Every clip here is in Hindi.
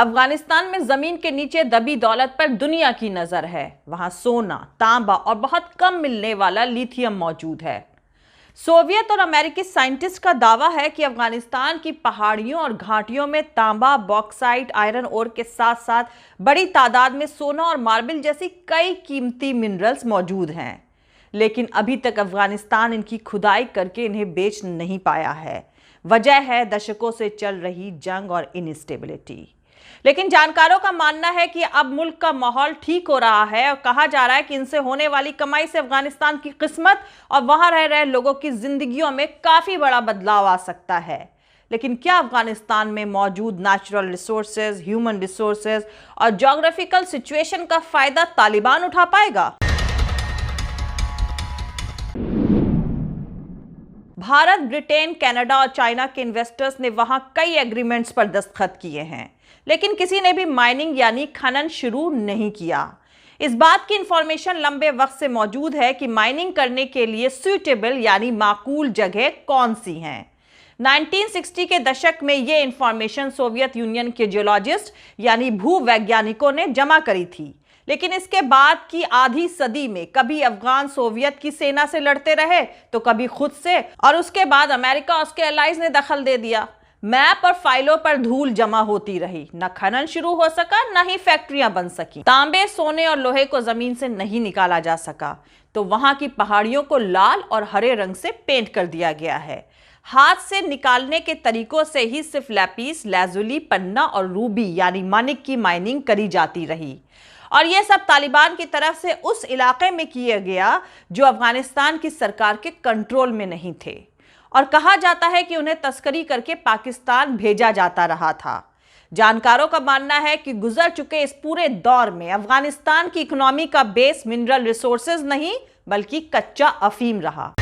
अफगानिस्तान में जमीन के नीचे दबी दौलत पर दुनिया की नजर है। वहां सोना, तांबा और बहुत कम मिलने वाला लिथियम मौजूद है। सोवियत और अमेरिकी साइंटिस्ट का दावा है कि अफगानिस्तान की पहाड़ियों और घाटियों में तांबा, बॉक्साइट, आयरन ओर के साथ साथ बड़ी तादाद में सोना और मार्बल जैसी कई कीमती मिनरल्स मौजूद हैं। लेकिन अभी तक अफगानिस्तान इनकी खुदाई करके इन्हें बेच नहीं पाया है। वजह है दशकों से चल रही जंग और इनस्टेबिलिटी। लेकिन जानकारों का मानना है कि अब मुल्क का माहौल ठीक हो रहा है और कहा जा रहा है कि इनसे होने वाली कमाई से अफगानिस्तान की किस्मत और वहां रह रहे लोगों की जिंदगियों में काफी बड़ा बदलाव आ सकता है। लेकिन क्या अफगानिस्तान में मौजूद नेचुरल रिसोर्सेज, ह्यूमन रिसोर्सेज और ज्योग्राफिकल सिचुएशन का फायदा तालिबान उठा पाएगा? भारत, ब्रिटेन, कनाडा और चाइना के इन्वेस्टर्स ने वहां कई एग्रीमेंट्स पर दस्तखत किए हैं, लेकिन किसी ने भी माइनिंग यानी खनन शुरू नहीं किया। इस बात की इंफॉर्मेशन लंबे वक्त से मौजूद है कि माइनिंग करने के लिए सूटेबल यानी माकूल जगह कौन सी हैं। 1960 के दशक में यह इंफॉर्मेशन सोवियत यूनियन के जियोलॉजिस्ट यानी भूवैज्ञानिकों ने जमा करी थी। लेकिन इसके बाद की आधी सदी में कभी अफगान सोवियत की सेना से लड़ते रहे तो कभी खुद से, और उसके बाद अमेरिका और उसके एलाइज ने दखल दे दिया। मैप और फाइलों पर धूल जमा होती रही, न खनन शुरू हो सका, न ही फैक्ट्रियां बन सकी। तांबे, सोने और लोहे को जमीन से नहीं निकाला जा सका, तो वहां की पहाड़ियों को लाल और हरे रंग से पेंट कर दिया गया है। हाथ से निकालने के तरीकों से ही सिर्फ लैपिस लाजुली, पन्ना और रूबी यानी मानिक की माइनिंग करी जाती रही, और यह सब तालिबान की तरफ से उस इलाके में किया गया जो अफगानिस्तान की सरकार के कंट्रोल में नहीं थे, और कहा जाता है कि उन्हें तस्करी करके पाकिस्तान भेजा जाता रहा था। जानकारों का मानना है कि गुजर चुके इस पूरे दौर में अफगानिस्तान की इकोनॉमी का बेस मिनरल रिसोर्सेज नहीं बल्कि कच्चा अफीम रहा।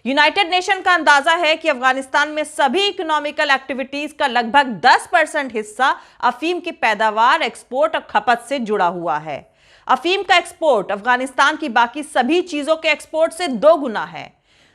यूनाइटेड नेशन का अंदाजा है कि अफगानिस्तान में सभी इकोनॉमिकल एक्टिविटीज का लगभग 10% हिस्सा अफीम की पैदावार, एक्सपोर्ट और खपत से जुड़ा हुआ है। अफीम का एक्सपोर्ट अफगानिस्तान की बाकी सभी चीजों के एक्सपोर्ट से 2 गुना है।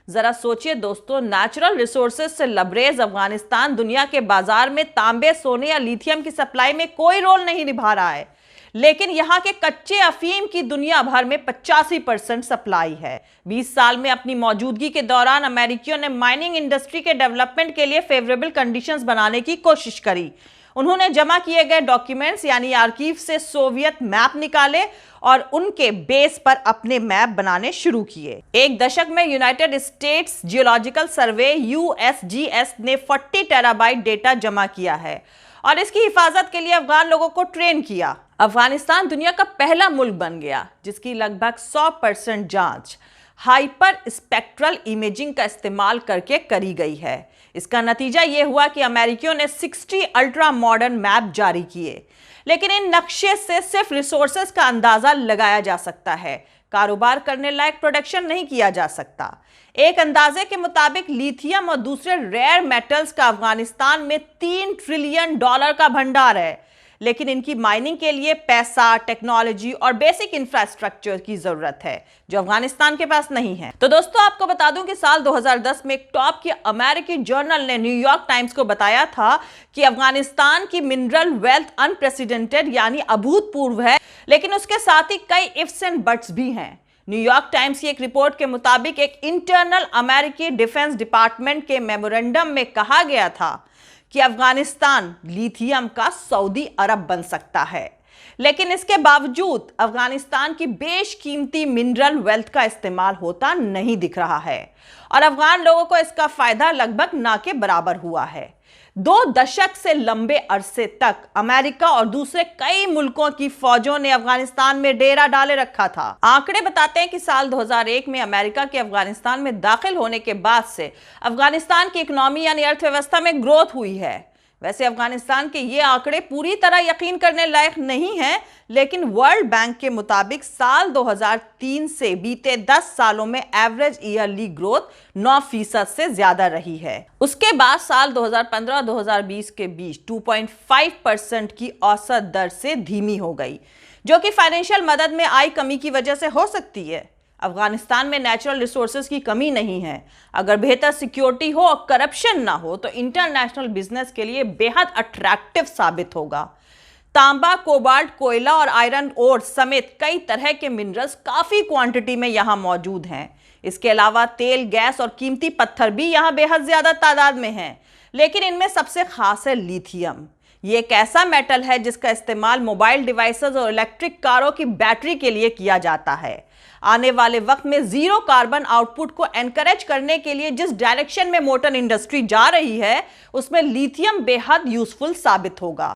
जरा सोचिए दोस्तों, नेचुरल रिसोर्सेज से लबरेज अफगानिस्तान दुनिया के बाजार में तांबे, सोने या लिथियम की सप्लाई में कोई रोल नहीं निभा रहा है, लेकिन यहां के कच्चे अफीम की दुनिया भर में 85% सप्लाई है। 20 साल में अपनी मौजूदगी के दौरान अमेरिकियों ने माइनिंग इंडस्ट्री के डेवलपमेंट के लिए फेवरेबल कंडीशंस बनाने की कोशिश करी। उन्होंने जमा किए गए डॉक्यूमेंट्स यानी आर्कीव से सोवियत मैप निकाले और उनके बेस पर अपने मैप बनाने शुरू किए। एक दशक में यूनाइटेड स्टेट्स जियोलॉजिकल सर्वे USGS ने 40 टेराबाइट डेटा जमा किया है और इसकी हिफाजत के लिए अफगान लोगों को ट्रेन किया। अफगानिस्तान दुनिया का पहला मुल्क बन गया जिसकी लगभग 100% जांच हाइपर स्पेक्ट्रल इमेजिंग का इस्तेमाल करके करी गई है। इसका नतीजा यह हुआ कि अमेरिकियों ने 60 अल्ट्रा मॉडर्न मैप जारी किए, लेकिन इन नक्शे से सिर्फ रिसोर्सेज का अंदाजा लगाया जा सकता है, कारोबार करने लायक प्रोडक्शन नहीं किया जा सकता। एक अंदाजे के मुताबिक लिथियम और दूसरे रेयर मेटल्स का अफगानिस्तान में $3 ट्रिलियन का भंडार है, लेकिन इनकी माइनिंग के लिए पैसा, टेक्नोलॉजी और बेसिक इंफ्रास्ट्रक्चर की जरूरत है जो अफगानिस्तान के पास नहीं है। तो दोस्तों, आपको बता दूं कि साल 2010 में एक टॉप की अमेरिकी जर्नल ने न्यूयॉर्क टाइम्स को बताया था कि अफगानिस्तान की मिनरल वेल्थ अनप्रेसिडेंटेड यानी अभूतपूर्व है, लेकिन उसके साथ ही कई इफ्स एंड बट्स भी हैं। न्यूयॉर्क टाइम्स की एक रिपोर्ट के मुताबिक एक इंटरनल अमेरिकी डिफेंस डिपार्टमेंट के मेमोरेंडम में कहा गया था कि अफगानिस्तान लिथियम का सऊदी अरब बन सकता है, लेकिन इसके बावजूद अफगानिस्तान की बेशकीमती मिनरल वेल्थ का इस्तेमाल होता नहीं दिख रहा है और अफगान लोगों को इसका फायदा लगभग ना के बराबर हुआ है। 2 दशक से लंबे अरसे तक अमेरिका और दूसरे कई मुल्कों की फौजों ने अफगानिस्तान में डेरा डाले रखा था। आंकड़े बताते हैं कि साल 2001 में अमेरिका के अफगानिस्तान में दाखिल होने के बाद से अफगानिस्तान की इकोनॉमी यानी अर्थव्यवस्था में ग्रोथ हुई है। वैसे अफगानिस्तान के ये आंकड़े पूरी तरह यकीन करने लायक नहीं हैं, लेकिन वर्ल्ड बैंक के मुताबिक साल 2003 से बीते 10 सालों में एवरेज ईयरली ग्रोथ 9% से ज्यादा रही है। उसके बाद साल 2015-2020 के बीच 2.5% की औसत दर से धीमी हो गई, जो कि फाइनेंशियल मदद में आई कमी की वजह से हो सकती है। अफगानिस्तान में नेचुरल रिसोर्सेज की कमी नहीं है। अगर बेहतर सिक्योरिटी हो और करप्शन ना हो तो इंटरनेशनल बिजनेस के लिए बेहद अट्रैक्टिव साबित होगा। तांबा, कोबाल्ट, कोयला और आयरन ओर समेत कई तरह के मिनरल्स काफी क्वांटिटी में यहां मौजूद हैं। इसके अलावा तेल, गैस और कीमती पत्थर भी यहां बेहद ज्यादा तादाद में हैं। लेकिन इनमें सबसे खास है लिथियम। ये एक ऐसा मेटल है जिसका इस्तेमाल मोबाइल डिवाइसेस और इलेक्ट्रिक कारों की बैटरी के लिए किया जाता है। आने वाले वक्त में जीरो कार्बन आउटपुट को एनकरेज करने के लिए जिस डायरेक्शन में मोटर इंडस्ट्री जा रही है, उसमें लिथियम बेहद यूजफुल साबित होगा।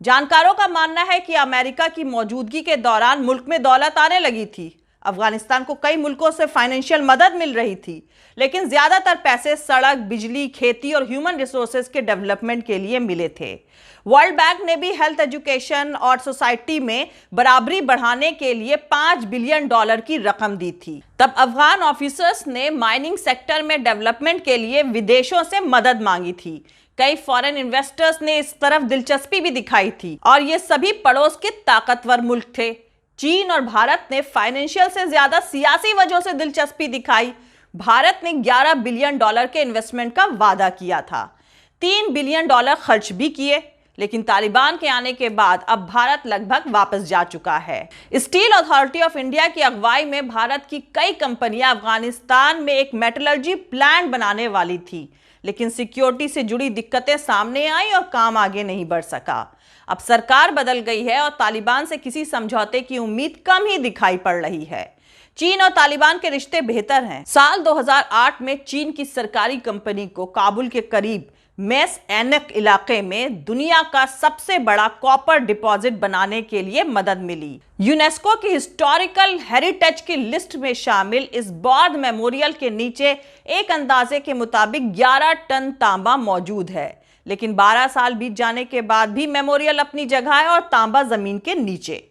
जानकारों का मानना है कि अमेरिका की मौजूदगी के दौरान मुल्क में दौलत आने लगी थी। अफगानिस्तान को कई मुल्कों से फाइनेंशियल मदद मिल रही थी, लेकिन ज्यादातर पैसे सड़क, बिजली, खेती और ह्यूमन रिसोर्सेज के डेवलपमेंट के लिए मिले थे। वर्ल्ड बैंक ने भी हेल्थ, एजुकेशन और सोसाइटी में बराबरी बढ़ाने के लिए $5 बिलियन की रकम दी थी। तब अफगान ऑफिसर्स ने माइनिंग सेक्टर में डेवलपमेंट के लिए विदेशों से मदद मांगी थी। कई फॉरेन इन्वेस्टर्स ने इस तरफ दिलचस्पी भी दिखाई थी और ये सभी पड़ोस के ताकतवर मुल्क थे। चीन और भारत ने फाइनेंशियल से ज्यादा सियासी वजहों से दिलचस्पी दिखाई। भारत ने $11 बिलियन के इन्वेस्टमेंट का वादा किया था, $3 बिलियन खर्च भी किए, लेकिन तालिबान के आने के बाद अब भारत लगभग वापस जा चुका है। स्टील अथॉरिटी ऑफ इंडिया की अगुवाई में भारत की कई कंपनियां अफगानिस्तान में एक मेटलर्जी प्लांट बनाने वाली थी, लेकिन सिक्योरिटी से जुड़ी दिक्कतें सामने आई और काम आगे नहीं बढ़ सका। अब सरकार बदल गई है और तालिबान से किसी समझौते की उम्मीद कम ही दिखाई पड़ रही है। चीन और तालिबान के रिश्ते बेहतर हैं। साल 2008 में चीन की सरकारी कंपनी को काबुल के करीब मेस एनक इलाके में दुनिया का सबसे बड़ा कॉपर डिपॉजिट बनाने के लिए मदद मिली। यूनेस्को की हिस्टोरिकल हेरिटेज की लिस्ट में शामिल इस बौद्ध मेमोरियल के नीचे एक अंदाजे के मुताबिक 11 टन तांबा मौजूद है, लेकिन 12 साल बीत जाने के बाद भी मेमोरियल अपनी जगह है और तांबा जमीन के नीचे।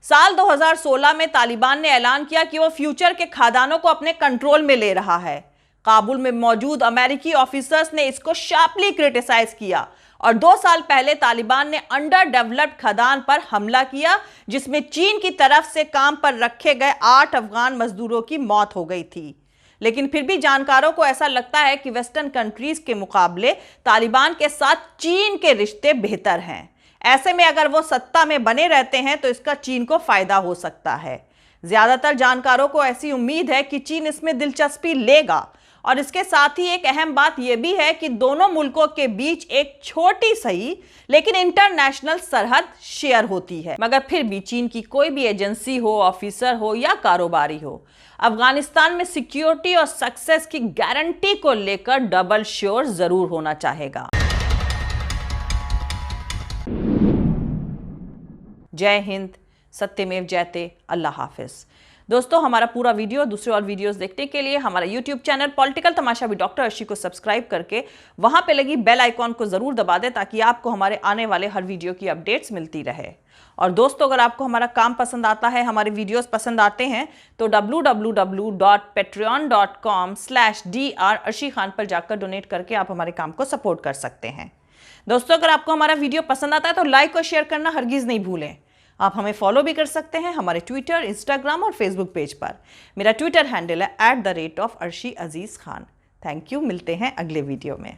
साल 2016 में तालिबान ने ऐलान किया कि वो फ्यूचर के खादानों को अपने कंट्रोल में ले रहा है। काबुल में मौजूद अमेरिकी ऑफिसर्स ने इसको शार्पली क्रिटिसाइज किया और 2 साल पहले तालिबान ने अंडर डेवलप्ड खदान पर हमला किया, जिसमें चीन की तरफ से काम पर रखे गए 8 अफगान मजदूरों की मौत हो गई थी। लेकिन फिर भी जानकारों को ऐसा लगता है कि वेस्टर्न कंट्रीज के मुकाबले तालिबान के साथ चीन के रिश्ते बेहतर हैं। ऐसे में अगर वो सत्ता में बने रहते हैं तो इसका चीन को फायदा हो सकता है। ज्यादातर जानकारों को ऐसी उम्मीद है कि चीन इसमें दिलचस्पी लेगा और इसके साथ ही एक अहम बात यह भी है कि दोनों मुल्कों के बीच एक छोटी सही लेकिन इंटरनेशनल सरहद शेयर होती है। मगर फिर भी चीन की कोई भी एजेंसी हो, ऑफिसर हो या कारोबारी हो, अफगानिस्तान में सिक्योरिटी और सक्सेस की गारंटी को लेकर डबल श्योर जरूर होना चाहेगा। जय हिंद, सत्यमेव जयते, अल्लाह हाफिज। दोस्तों, हमारा पूरा वीडियो, दूसरे और वीडियोस देखने के लिए हमारा YouTube channel political Tamasha with doctor Arshi को सब्सक्राइब करके वहां पे लगी बेल आइकॉन को जरूर दबा दें ताकि आपको हमारे आने वाले हर वीडियो की अपडेट्स मिलती रहे। और दोस्तों, अगर आपको हमारा काम पसंद आता है, हमारे वीडियोस पसंद आते हैं तो www.patreon.com/dr अर्शी खान पर जाकर डोनेट करके आप हमारे काम को सपोर्ट कर सकते हैं। दोस्तों, अगर आपको हमारा वीडियो पसंद आता है तो लाइक और शेयर करना हरगिज नहीं भूलें। आप हमें फॉलो भी कर सकते हैं हमारे ट्विटर, इंस्टाग्राम और फेसबुक पेज पर। मेरा ट्विटर हैंडल है @arshi_aziz khan। थैंक यू, मिलते हैं अगले वीडियो में।